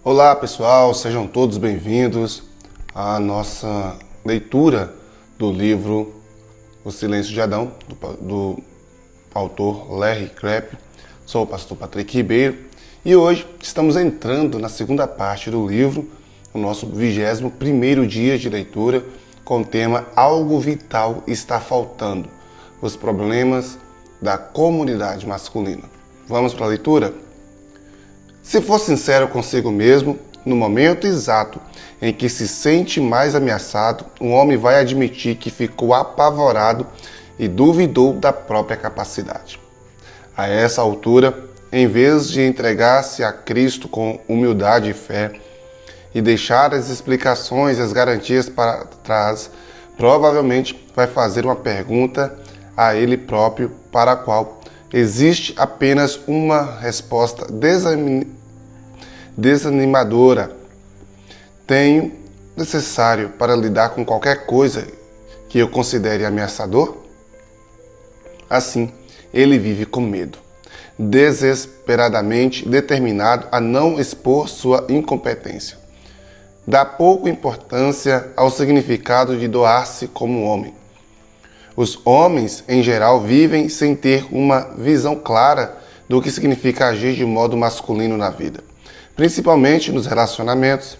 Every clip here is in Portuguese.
Olá pessoal, sejam todos bem-vindos à nossa leitura do livro O Silêncio de Adão, do autor Larry Crabb. Sou o pastor Patrick Ribeiro e hoje estamos entrando na segunda parte do livro, o nosso 21º dia de leitura, com o tema Algo Vital Está Faltando, os problemas da comunidade masculina. Vamos para a leitura? Se for sincero consigo mesmo, no momento exato em que se sente mais ameaçado, um homem vai admitir que ficou apavorado e duvidou da própria capacidade. A essa altura, em vez de entregar-se a Cristo com humildade e fé e deixar as explicações e as garantias para trás, provavelmente vai fazer uma pergunta a ele próprio para a qual existe apenas uma resposta desanimadora. Tenho necessário para lidar com qualquer coisa que eu considere ameaçador? Assim, ele vive com medo, desesperadamente determinado a não expor sua incompetência. Dá pouca importância ao significado de doar-se como homem. Os homens, em geral, vivem sem ter uma visão clara do que significa agir de modo masculino na vida. Principalmente nos relacionamentos,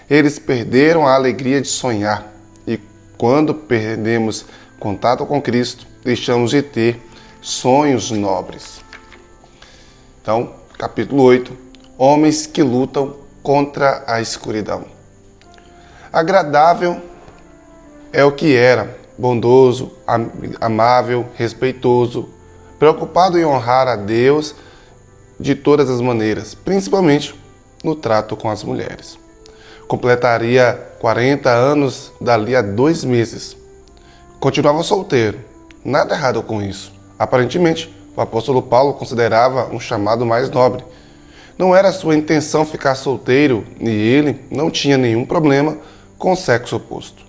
eles perderam a alegria de sonhar e, quando perdemos contato com Cristo, deixamos de ter sonhos nobres. Então, capítulo 8, homens que lutam contra a escuridão. Agradável é o que era, bondoso, amável, respeitoso, preocupado em honrar a Deus de todas as maneiras, principalmente no trato com as mulheres. Completaria 40 anos dali a 2 meses. Continuava solteiro. Nada errado com isso. Aparentemente, o apóstolo Paulo considerava um chamado mais nobre. Não era sua intenção ficar solteiro e ele não tinha nenhum problema com o sexo oposto.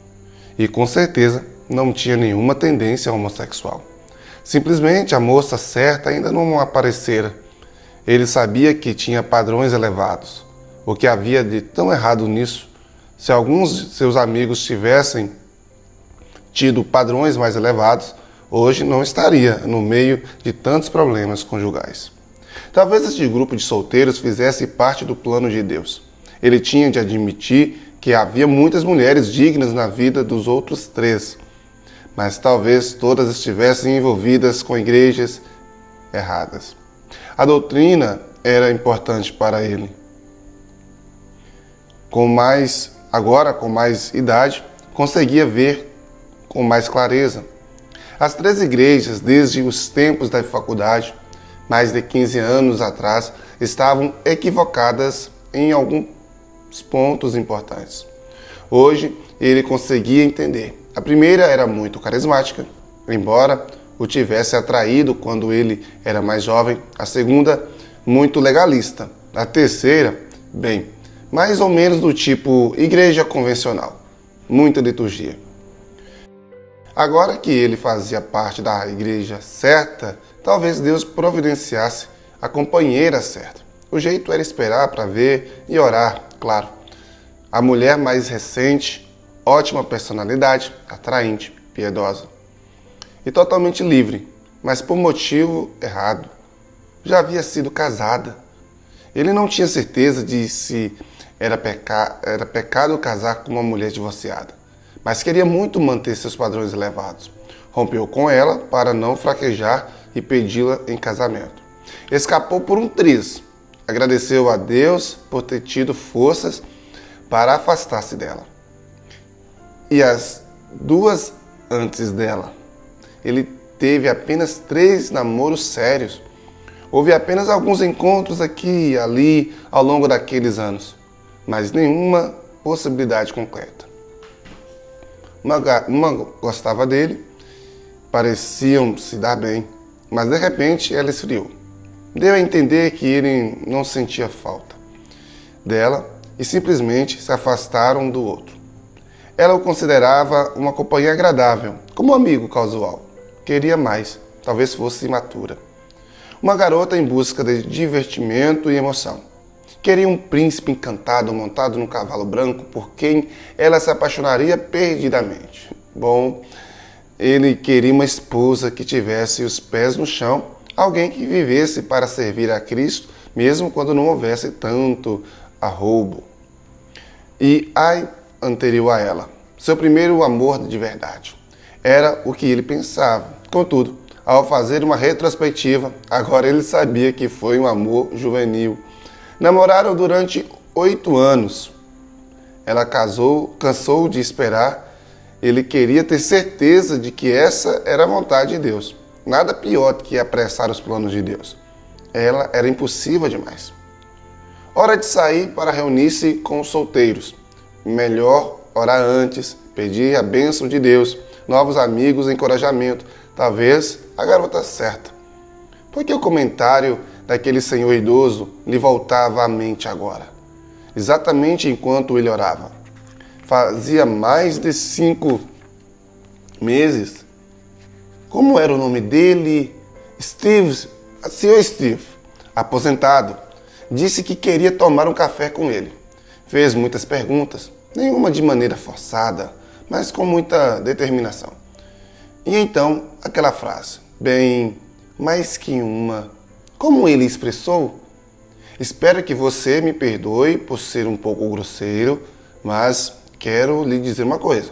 E com certeza não tinha nenhuma tendência homossexual. Simplesmente a moça certa ainda não aparecera. Ele sabia que tinha padrões elevados. O que havia de tão errado nisso? Se alguns de seus amigos tivessem tido padrões mais elevados, hoje não estaria no meio de tantos problemas conjugais. Talvez este grupo de solteiros fizesse parte do plano de Deus. Ele tinha de admitir que havia muitas mulheres dignas na vida dos outros 3, mas talvez todas estivessem envolvidas com igrejas erradas. A doutrina era importante para ele. Agora, com mais idade, conseguia ver com mais clareza. As 3 igrejas, desde os tempos da faculdade, mais de 15 anos atrás, estavam equivocadas em alguns pontos importantes. Hoje, ele conseguia entender. A primeira era muito carismática, embora o tivesse atraído quando ele era mais jovem. A segunda, muito legalista. A terceira, bem, mais ou menos do tipo igreja convencional, muita liturgia. Agora que ele fazia parte da igreja certa, talvez Deus providenciasse a companheira certa. O jeito era esperar para ver e orar, claro. A mulher mais recente, ótima personalidade, atraente, piedosa e totalmente livre, mas por motivo errado. Já havia sido casada. Ele não tinha certeza de se era pecado casar com uma mulher divorciada, mas queria muito manter seus padrões elevados. Rompeu com ela para não fraquejar e pedi-la em casamento. Escapou por um triz. Agradeceu a Deus por ter tido forças para afastar-se dela. E as 2 antes dela. Ele teve apenas 3 namoros sérios. Houve apenas alguns encontros aqui e ali ao longo daqueles anos, mas nenhuma possibilidade concreta. Uma gostava dele, pareciam se dar bem, mas de repente ela esfriou. Deu a entender que ele não sentia falta dela e simplesmente se afastaram do outro. Ela o considerava uma companhia agradável, como um amigo casual. Queria mais, talvez fosse imatura. Uma garota em busca de divertimento e emoção. Queria um príncipe encantado montado num cavalo branco por quem ela se apaixonaria perdidamente. Bom, ele queria uma esposa que tivesse os pés no chão, alguém que vivesse para servir a Cristo, mesmo quando não houvesse tanto arroubo. E a anterior a ela, seu primeiro amor de verdade. Era o que ele pensava. Contudo, ao fazer uma retrospectiva, agora ele sabia que foi um amor juvenil. Namoraram durante 8 anos. Ela cansou de esperar. Ele queria ter certeza de que essa era a vontade de Deus. Nada pior do que apressar os planos de Deus. Ela era impulsiva demais. Hora de sair para reunir-se com os solteiros. Melhor orar antes, pedir a bênção de Deus, novos amigos, encorajamento. Talvez a garota certa. Por que o comentário daquele senhor idoso lhe voltava à mente agora? Exatamente enquanto ele orava. Fazia mais de 5 meses. Como era o nome dele? Steve, Sr. Steve, aposentado, disse que queria tomar um café com ele. Fez muitas perguntas, nenhuma de maneira forçada, mas com muita determinação. E então, aquela frase, bem, mais que uma, como ele expressou? Espero que você me perdoe por ser um pouco grosseiro, mas quero lhe dizer uma coisa.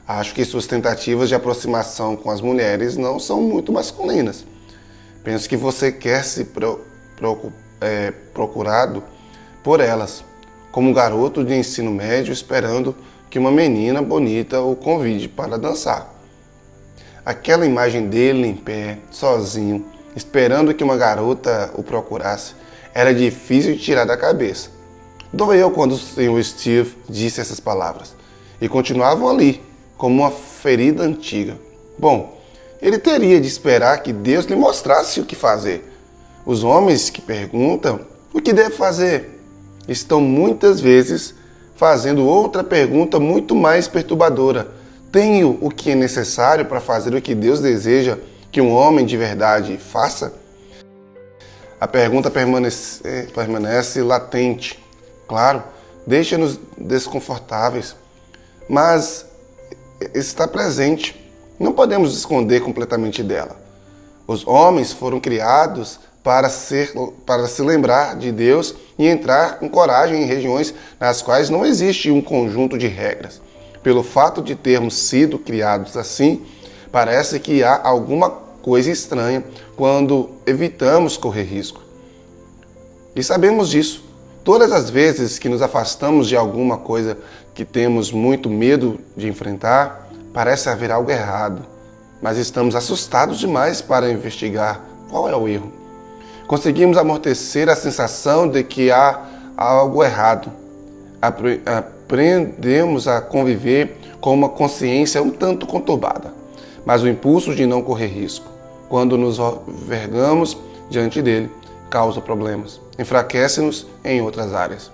Acho que suas tentativas de aproximação com as mulheres não são muito masculinas. Penso que você quer se procurado por elas, como um garoto de ensino médio esperando que uma menina bonita o convide para dançar. Aquela imagem dele em pé, sozinho, esperando que uma garota o procurasse, era difícil de tirar da cabeça. Doeu quando o Sr. Steve disse essas palavras, e continuavam ali, como uma ferida antiga. Bom, ele teria de esperar que Deus lhe mostrasse o que fazer. Os homens que perguntam o que deve fazer estão muitas vezes fazendo outra pergunta muito mais perturbadora. Tenho o que é necessário para fazer o que Deus deseja que um homem de verdade faça? A pergunta permanece latente. Claro, deixa-nos desconfortáveis, mas está presente. Não podemos esconder completamente dela. Os homens foram criados para se lembrar de Deus e entrar com coragem em regiões nas quais não existe um conjunto de regras. Pelo fato de termos sido criados assim, parece que há alguma coisa estranha quando evitamos correr risco. E sabemos disso. Todas as vezes que nos afastamos de alguma coisa que temos muito medo de enfrentar, parece haver algo errado, mas estamos assustados demais para investigar qual é o erro. Conseguimos amortecer a sensação de que há algo errado. Aprendemos a conviver com uma consciência um tanto conturbada, mas o impulso de não correr risco, quando nos vergamos diante dele, causa problemas, enfraquece-nos em outras áreas.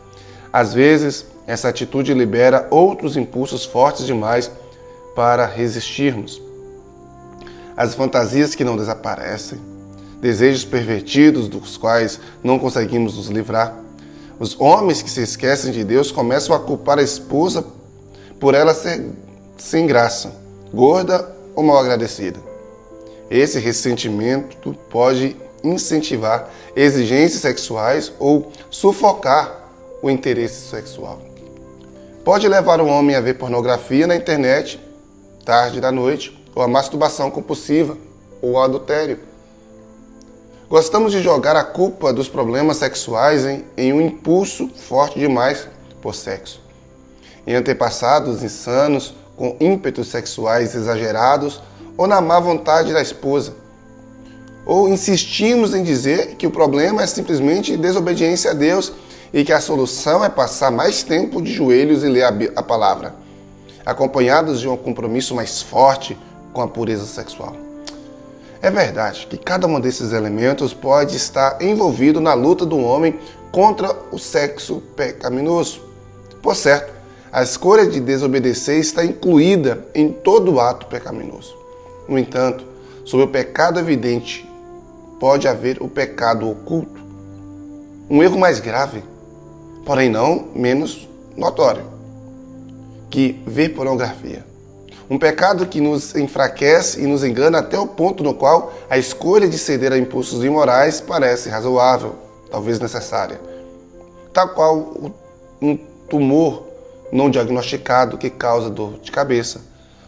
Às vezes, essa atitude libera outros impulsos fortes demais para resistirmos. As fantasias que não desaparecem, desejos pervertidos dos quais não conseguimos nos livrar. Os homens que se esquecem de Deus começam a culpar a esposa por ela ser sem graça, gorda ou mal agradecida. Esse ressentimento pode incentivar exigências sexuais ou sufocar o interesse sexual. Pode levar o homem a ver pornografia na internet, tarde da noite, ou a masturbação compulsiva, ou o adultério. Gostamos de jogar a culpa dos problemas sexuais em um impulso forte demais por sexo. Em antepassados insanos, com ímpetos sexuais exagerados, ou na má vontade da esposa. Ou insistimos em dizer que o problema é simplesmente desobediência a Deus e que a solução é passar mais tempo de joelhos e ler a palavra, acompanhados de um compromisso mais forte com a pureza sexual. É verdade que cada um desses elementos pode estar envolvido na luta do homem contra o sexo pecaminoso. Por certo, a escolha de desobedecer está incluída em todo ato pecaminoso. No entanto, sobre o pecado evidente, pode haver o pecado oculto. Um erro mais grave. porém não menos notório que ver pornografia. Um pecado que nos enfraquece e nos engana até o ponto no qual a escolha de ceder a impulsos imorais parece razoável, talvez necessária. Tal qual um tumor não diagnosticado que causa dor de cabeça.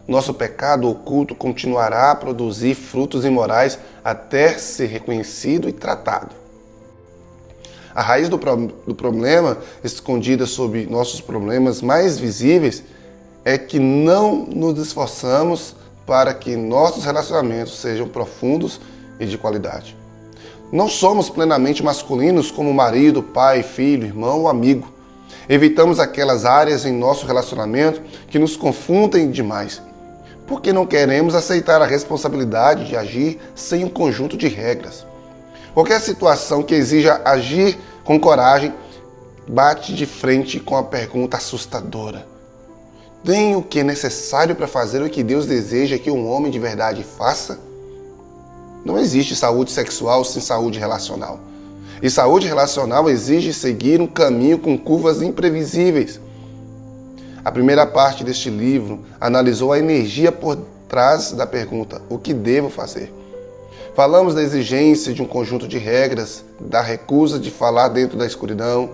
Nosso pecado oculto continuará a produzir frutos imorais até ser reconhecido e tratado. A raiz do problema, escondida sob nossos problemas mais visíveis, é que não nos esforçamos para que nossos relacionamentos sejam profundos e de qualidade. Não somos plenamente masculinos como marido, pai, filho, irmão ou amigo. Evitamos aquelas áreas em nosso relacionamento que nos confundem demais, porque não queremos aceitar a responsabilidade de agir sem um conjunto de regras. Qualquer situação que exija agir com coragem bate de frente com a pergunta assustadora: tem o que é necessário para fazer o que Deus deseja que um homem de verdade faça? Não existe saúde sexual sem saúde relacional. E saúde relacional exige seguir um caminho com curvas imprevisíveis. A primeira parte deste livro analisou a energia por trás da pergunta: o que devo fazer? Falamos da exigência de um conjunto de regras, da recusa de falar dentro da escuridão,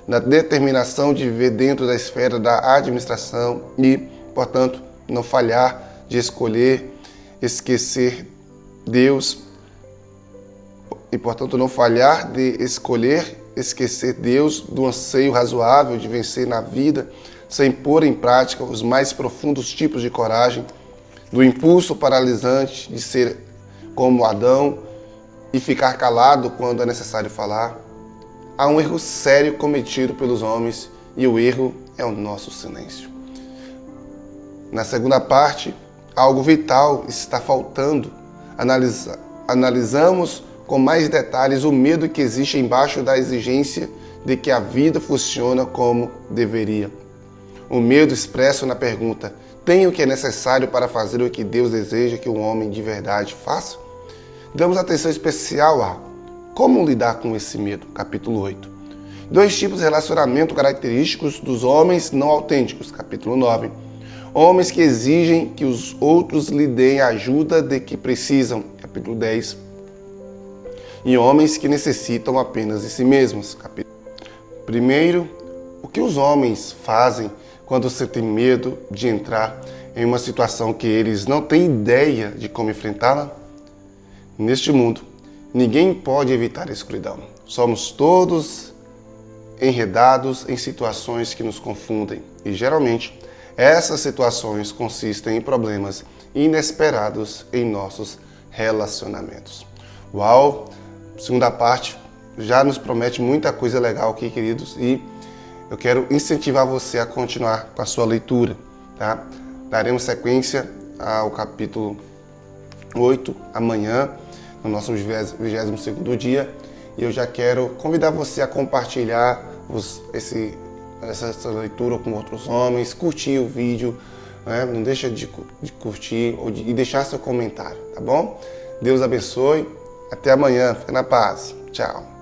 na determinação de viver dentro da esfera da administração e, portanto, não falhar de escolher, esquecer Deus e, portanto, não falhar de escolher, esquecer Deus, do anseio razoável de vencer na vida, sem pôr em prática os mais profundos tipos de coragem, do impulso paralisante de ser como Adão e ficar calado quando é necessário falar. Há um erro sério cometido pelos homens e o erro é o nosso silêncio. Na segunda parte, algo vital está faltando. Analisamos com mais detalhes o medo que existe embaixo da exigência de que a vida funcione como deveria. O medo expresso na pergunta: tem o que é necessário para fazer o que Deus deseja que um homem de verdade faça? Damos atenção especial a como lidar com esse medo, capítulo 8. 2 tipos de relacionamento característicos dos homens não autênticos, capítulo 9. Homens que exigem que os outros lhe deem a ajuda de que precisam, capítulo 10. E homens que necessitam apenas de si mesmos, capítulo 1. Primeiro, o que os homens fazem quando sentem medo de entrar em uma situação que eles não têm ideia de como enfrentá-la? Neste mundo, ninguém pode evitar a escuridão. Somos todos enredados em situações que nos confundem e, geralmente, essas situações consistem em problemas inesperados em nossos relacionamentos. Uau! Segunda parte já nos promete muita coisa legal aqui, queridos, e eu quero incentivar você a continuar com a sua leitura, tá? Daremos sequência ao capítulo 8 amanhã, no nosso 22º dia, e eu já quero convidar você a compartilhar essa leitura com outros homens, curtir o vídeo, né? Não deixa de curtir e deixar seu comentário, tá bom? Deus abençoe, até amanhã, fica na paz, tchau.